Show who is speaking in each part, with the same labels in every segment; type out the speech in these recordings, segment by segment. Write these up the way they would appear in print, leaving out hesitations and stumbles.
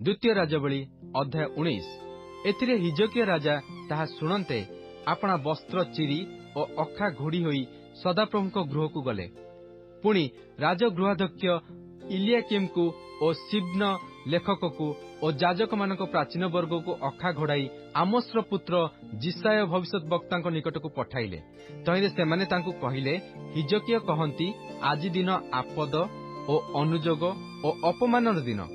Speaker 1: द्वितीय राजावली अध्याय 19 एथिरे हिजकिया राजा ताहा शुणन्ते आपणा वस्त्र चिरी और अखा घोड़ी होई सदाप्रभुଙ୍କ गृहକୁ गले। पुणी राजगृहाध्यक्ष इलियाकिम को और शिब्न लेखक को और जाजक मानक प्राचीन वर्ग को अखा घोड़ाई आमोसर पुत्र जिसाय भविष्यत वक्ता निकट को पठाइले। तहिरे सेमाने तांकु कहिले, हिजकिया कहंती आजि दिन आपद और अनुजोग और अपमानर दिन,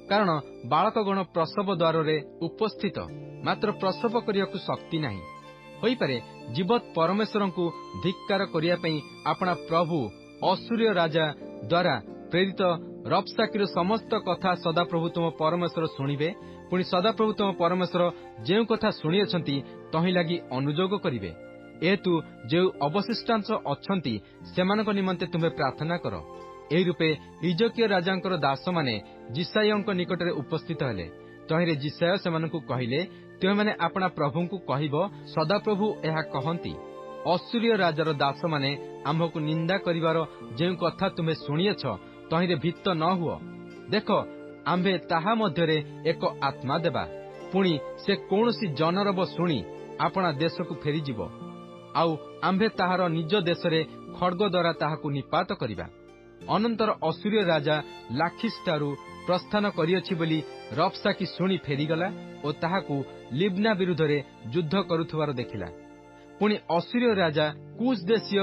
Speaker 1: कारण बालकगण प्रसव द्वार उपस्थित मात्र प्रसव करियाकु शक्ति नाही। होई पारे जीवत परमेश्वर को धिक्कार करिया पई आपणा प्रभु असूर्य राजा द्वारा प्रेरित रबसाकीर समस्त कथा सदाप्रभु तुम परमेश्वर शुणिबे। पुणी सदाप्रभु तुम परमेश्वर जेउ कथा शुणिअछंती तहि लागि अनुजोग करिवे। एतु जे अवशिष्टांश अछंती सेमानक निमंते तुमे प्रार्थना कर। एही रूपे हिजकिया राजांकर दास माने जिसायଙ୍କ निकटरे उपस्थित हेले। तहिरे जिसाय सेमानकु कहिले, तुमे माने आपणा प्रभुंकु कहिबो, सदाप्रभु एहा कहंती, असूर्य राजार दास माने आम्भकु निंदा करिवार जेउ कथा तुमे शुणिएछ तहिरे भीत न हुओ। देख, आम्भे ताहा मध्यरे एक आत्मा देबा, पुणी से कौनसी जनरब शुणी आपणा देशकु फेरी जिवो, आउ आम्भे ताहार निज देशरे खड्ग द्वारा ताहाकु निपात करिबा। अनंतर असूर्य राजा लाखिसठारु प्रस्थान करिअछि बोली रबसाकी शुणी फेरीगला और ताहाकु लिब्ना विरुद्धरे युद्ध करुथुवार देखिला। पुणी असूर्य राजा कुश देशीय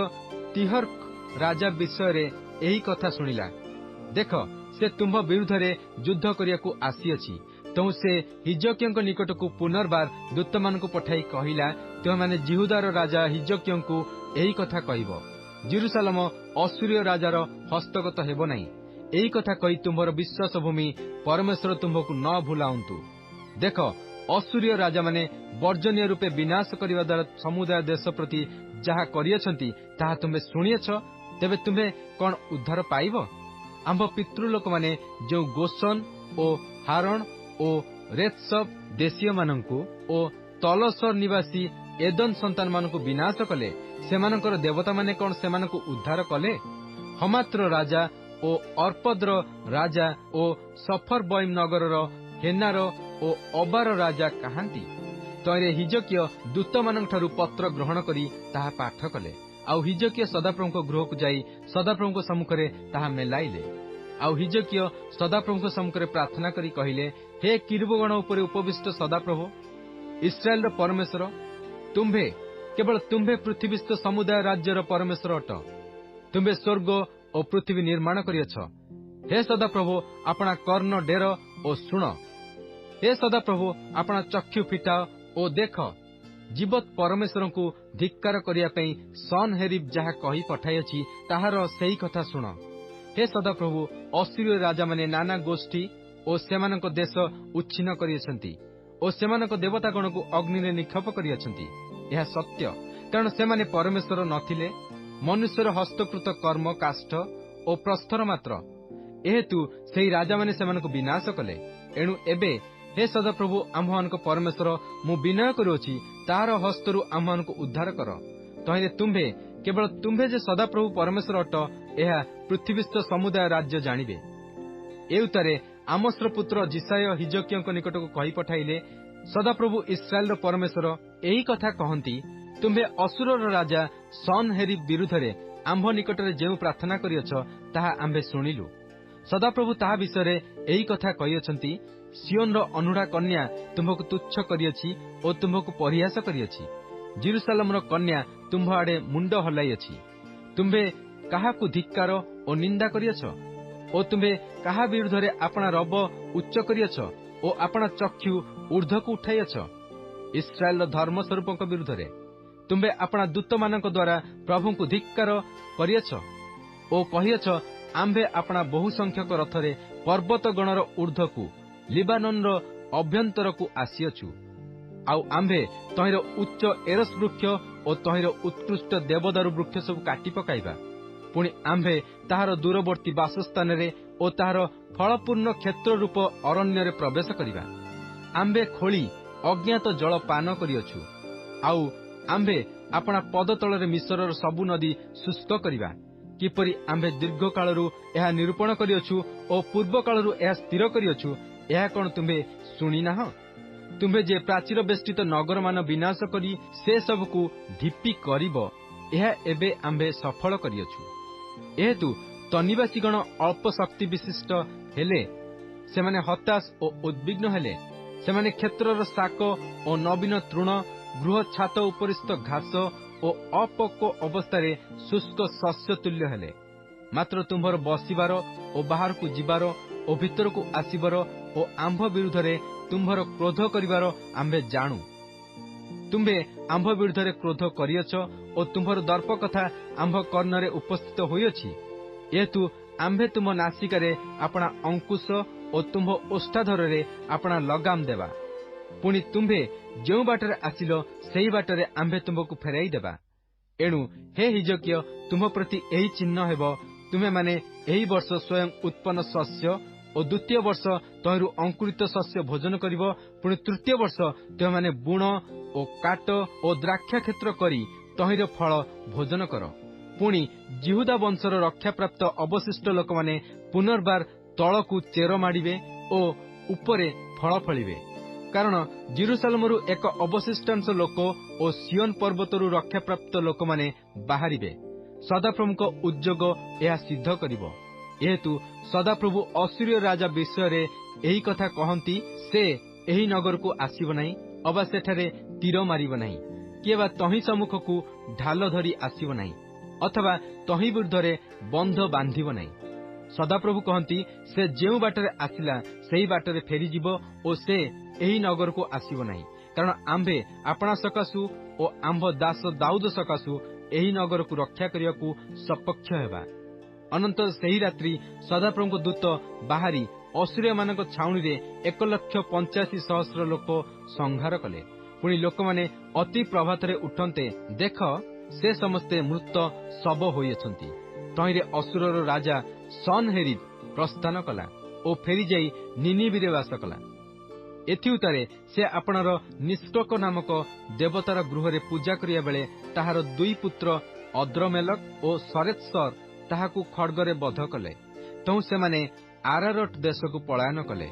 Speaker 1: तिहर्क राजा विषय एही कथा शुणिला। देख, से तुम्ह विरुद्धरे युद्ध करियाकु आसीअछि। तहु से हिजकियाଙ୍କ निकटकु पुनर्बार दूतमानकु पठाई कहिला, तुम माने जिहुदार राजा हिजकियाଙ୍କୁ एही कथा कहिबो, जेरुसालेम असूर्य राजार हस्तगत हेबो नाही। एही कथा कहि तुम्हर विश्वास भूमि परमेश्वर तुम्हकु न भुलाउंतु। देख, असूर्य राजा माने वर्जनीय रूपे विनाश करिवा द्वारा समुदाय देश प्रति जहा करियछंती ताहा तुमे शुणिएछ। तेबे तुमे कोन उद्धार पाइबो? आम्भ पितृलोक माने जो गोसन ओ हारण ओ रेत्सब देशीय मानंकु ओ तलसर निवासी एदन संतान मानंकु विनाश कले, सेमानकर देवता माने कोन सेमानंकु उद्धार कले? हमात्र राजा ओ अर्पद्र राजा ओ सफरबईम नगरर हेनार ओ अबार राजा कहांती? तैरे हिजकिया दूत मानंठारु पत्र ग्रहण करी ताहा पाठ कले। आउ हिजकिया सदाप्रभुଙ୍କ गृहକୁ ଯାଇ ସଦାପ୍ରଭୁଙ୍କ ସମ୍ମୁଖରେ ତାହା ମେଲାଇଲେ। आउ हिजकिया सदाप्रभुଙ୍କ ସମ୍ମୁଖରେ प्रार्थना करी कहिले, हे किरुबगण उपरे उपविष्ट सदाप्रभु इस्राएल परमेश्वर, तुम्भे केवल तुम्भे पृथ्वीस्थ समुदाय राज्यर परमेश्वर अट। तुम्भे स्वर्ग और पृथ्वी निर्माण करियछ। हे सदाप्रभु आपणा कर्ण डेर ओ शुण। हे सदाप्रभु आपणा चक्षु फिटा ओ देख। जीवत परमेश्वर को धिक्कार करिया पई सन हेरिब जहा कही पठाइछि ताहार सेही कथा शुण। हे सदाप्रभु असूर्य राजा माने नाना गोष्ठी ओ सेमानक देश उच्छिन्न करियछंती ओ सेमानक देवतागण को अग्नि रे निक्षेप करियछंती। यह सत्य, कारण सेमाने परमेश्वर नथिले, मनुष्यर हस्तकृत कर्म काष्ठ ओ प्रस्तर मात्र। एहेतु सेही राजा माने सेमानक विनाश कले। एणु एबे हे सदाप्रभु आम्भमानक परमेश्वर मु विनय करुछि, ताहार हस्तरु आम्भमानक उद्धार कर। तहिरे तुम्भे केवल तुम्भे जे सदाप्रभु परमेश्वर अट एहा पृथ्वीस्थ समुदाय राज्य जानिबे। एउतारे आमोसर पुत्र जिसाय हिजकियाଙ୍କ निकटକୁ कहि पठाइले, सदाप्रभु इस्राएल परमेश्वर एही कथा कहंती, तुम्भे असुरर राजा सन हेरिब विरुद्धरे आम्भ निकटरे जेउ प्रार्थना करियछ ताहा आम्भे शुणिलु। सदाप्रभु ताहा विषय एही कथा कहियछंती, सियोनर अनुड़ा कन्या तुम्भकु तुच्छ करियछि ओ तुम्भकु परिहास करियछि। जेरुसालेमर कन्या तुम्भ आडे मुंड हलाइछि। तुम्भे काहाकु धिक्कार ओ निंदा करियछ ओ तुम्भे काहा विरुद्धरे आपणा रब उच्च करियछ ओ आपणा चक्षु ऊर्ध्वकु उठाइछ। इस्राएल धर्म स्वरूपक विरुद्धरे तुम्भे आपणा दूत मानक द्वारा प्रभुंकु धिक्कार करियछ ओ कहियछ, आम्भे आपणा बहु संख्यक रथरे पर्वत गणर ऊर्ध्वकु लिबाननर अभ्यंतरकु आसियछु। आउ आम्भे तहिर उच्च एरस वृक्ष ओ तहिर उत्कृष्ट देवदारू वृक्ष सब काटी पकाइबा। पुणी आम्भे ताहार दूरवर्ती बासस्थान ओ ताहार फलपूर्ण क्षेत्र रूप अरण्य प्रवेश करिबा। आम्भे खोली अज्ञात जल पान करियछु। आउ आम्भे आपणा पदतଳରେ मिश्रर सबु नदी शुष्क करिबा। किपरि आम्भे दीर्घ कालरू एहा निरूपण करियछु ओ पूर्व कालरू एहा स्थिर करियछु, ଏହା କଣ ତୁମ୍ଭେ ଶୁଣିନାହ? ତୁମ୍ଭେ ଯେ ପ୍ରାଚୀର ବେଷ୍ଟିତ ନଗରମାନ ବିନାଶ କରି ସେ ସବୁକୁ ଢିପି କରିବ, ଏହା ଏବେ ଆମ୍ଭେ ସଫଳ କରିଅଛୁ। ଏହେତୁ ତନିବାସୀଗଣ ଅଳ୍ପ ଶକ୍ତି ବିଶିଷ୍ଟ ହେଲେ, ସେମାନେ ହତାଶ ଓ ଉଦ୍ବିଗ୍ନ ହେଲେ। ସେମାନେ କ୍ଷେତ୍ରର ଶାକ ଓ ନବୀନ ତୃଣ, ଗୃହ ଛାତ ଉପରିସ୍ଥ ଘାସ ଓ ଅପକ୍ୱ ଅବସ୍ଥାରେ ଶୁଷ୍କ ଶସ୍ୟ ତୁଲ୍ୟ ହେଲେ। ମାତ୍ର ତୁମ୍ଭର ବସିବାର ଓ ବାହାରକୁ ଯିବାର ଓ ଭିତରକୁ ଆସିବାର ଓ ଆମ୍ଭ ବିରୁଦ୍ଧରେ ତୁମ୍ଭର କ୍ରୋଧ କରିବାର ଆମ୍ଭେ ଜାଣୁ। ତୁମ୍ଭେ ଆମ୍ଭ ବିରୁଦ୍ଧରେ କ୍ରୋଧ କରିଅଛ ଓ ତୁମ୍ଭର ଦର୍ପ କଥା ଆମ୍ଭ କର୍ଣ୍ଣରେ ଉପସ୍ଥିତ ହୋଇଅଛି। ଏହେତୁ ଆମ୍ଭେ ତୁମ ନାସିକାରେ ଆପଣା ଅଙ୍କୁଶ ଓ ତୁମ୍ଭ ଓଷ୍ଠାଧରରେ ଆପଣା ଲଗାମ ଦେବା। ପୁଣି ତୁମ୍ଭେ ଯେଉଁ ବାଟରେ ଆସିଲ, ସେହି ବାଟରେ ଆମ୍ଭେ ତୁମ୍ଭକୁ ଫେରାଇ ଦେବା। ଏଣୁ ହେ ହିଜକିୟ, ତୁମ୍ଭ ପ୍ରତି ଏହି ଚିହ୍ନ ହେବ, ତୁମେମାନେ ଏହି ବର୍ଷ ସ୍ୱୟଂ ଉତ୍ପନ୍ନ ଶସ୍ୟ ଓ ଦ୍ୱିତୀୟ ବର୍ଷ ତହିଁରୁ ଅଙ୍କୁରିତ ଶସ୍ୟ ଭୋଜନ କରିବ। ପୁଣି ତୃତୀୟ ବର୍ଷ ତୁମେମାନେ ବୁଣ ଓ କାଟ ଓ ଦ୍ରାକ୍ଷାକ୍ଷେତ୍ର କରି ତହିଁର ଫଳ ଭୋଜନ କର। ପୁଣି ଜିହୁଦା ବଂଶର ରକ୍ଷାପ୍ରାପ୍ତ ଅବଶିଷ୍ଟ ଲୋକମାନେ ପୁନର୍ବାର ତଳକୁ ଚେର ମାଡ଼ିବେ ଓ ଉପରେ ଫଳ ଫଳିବେ। କାରଣ ଜେରୁସାଲେମରୁ ଏକ ଅବଶିଷ୍ଟାଂଶ ଲୋକ ଓ ସିଓନ ପର୍ବତରୁ ରକ୍ଷାପ୍ରାପ୍ତ ଲୋକମାନେ ବାହାରିବେ। ସଦାପ୍ରଭୁଙ୍କ ଉଦ୍ଯୋଗ ଏହା ସିଦ୍ଧ କରିବ। ଏହେତୁ ସଦାପ୍ରଭୁ ଅଶ୍ଶୂର ରାଜା ବିଷୟରେ ଏହି କଥା କହନ୍ତି, ସେ ଏହି ନଗରକୁ ଆସିବ ନାହିଁ, ଅବା ସେଠାରେ ତୀର ମାରିବ ନାହିଁ, କିଏ ବା ତହିଁ ସମ୍ମୁଖକୁ ଢାଲ ଧରି ଆସିବ ନାହିଁ, ଅଥବା ତହିଁ ବିରୁଦ୍ଧରେ ବନ୍ଧ ବାନ୍ଧିବ ନାହିଁ। ସଦାପ୍ରଭୁ କହନ୍ତି, ସେ ଯେଉଁ ବାଟରେ ଆସିଲା ସେହି ବାଟରେ ଫେରିଯିବ ଓ ସେ ଏହି ନଗରକୁ ଆସିବ ନାହିଁ। କାରଣ ଆମ୍ଭେ ଆପଣା ସକାଶୁ ଓ ଆମ୍ଭ ଦାସ ଦାଉଦ ସକାଶୁ ଏହି ନଗରକୁ ରକ୍ଷା କରିବାକୁ ସପକ୍ଷ ହେବା। ଅନନ୍ତର ସେହି ରାତ୍ରି ସଦାପ୍ରଭୁଙ୍କ ଦୂତ ବାହାରି ଅଶ୍ଶୂରମାନଙ୍କ ଛାଉଣିରେ 1,85,000 ଲୋକ ସଂହାର କଲେ। ପୁଣି ଲୋକମାନେ ଅତି ପ୍ରଭାତରେ ଉଠନ୍ତେ, ଦେଖ, ସେ ସମସ୍ତେ ମୃତ ଶବ ହୋଇଅଛନ୍ତି। ତହିଁରେ ଅଶ୍ଶୂରର ରାଜା ସନ୍ହେରିବ୍ ପ୍ରସ୍ଥାନ କଲା ଓ ଫେରିଯାଇ ନିନିବିରେ ବାସ କଲା। ଏଥିଉତ୍ତାରେ ସେ ଆପଣାର ନିଷ୍କକ ନାମକ ଦେବତାର ଗୃହରେ ପୂଜା କରିବା ବେଳେ ତାହାର 2 ପୁତ୍ର ଅଦ୍ରମେଲକ ଓ ସରେତ୍ସର ତାହାକୁ ଖଡ୍ଗରେ ବଧ କଲେ। ତେଣୁ ସେମାନେ ଆରାରଟ ଦେଶକୁ ପଳାୟନ କଲେ।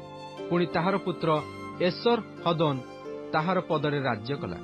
Speaker 1: ପୁଣି ତାହାର ପୁତ୍ର ଏସର ହଦୋନ ତାହାର ପଦରେ ରାଜ୍ୟ କଲା।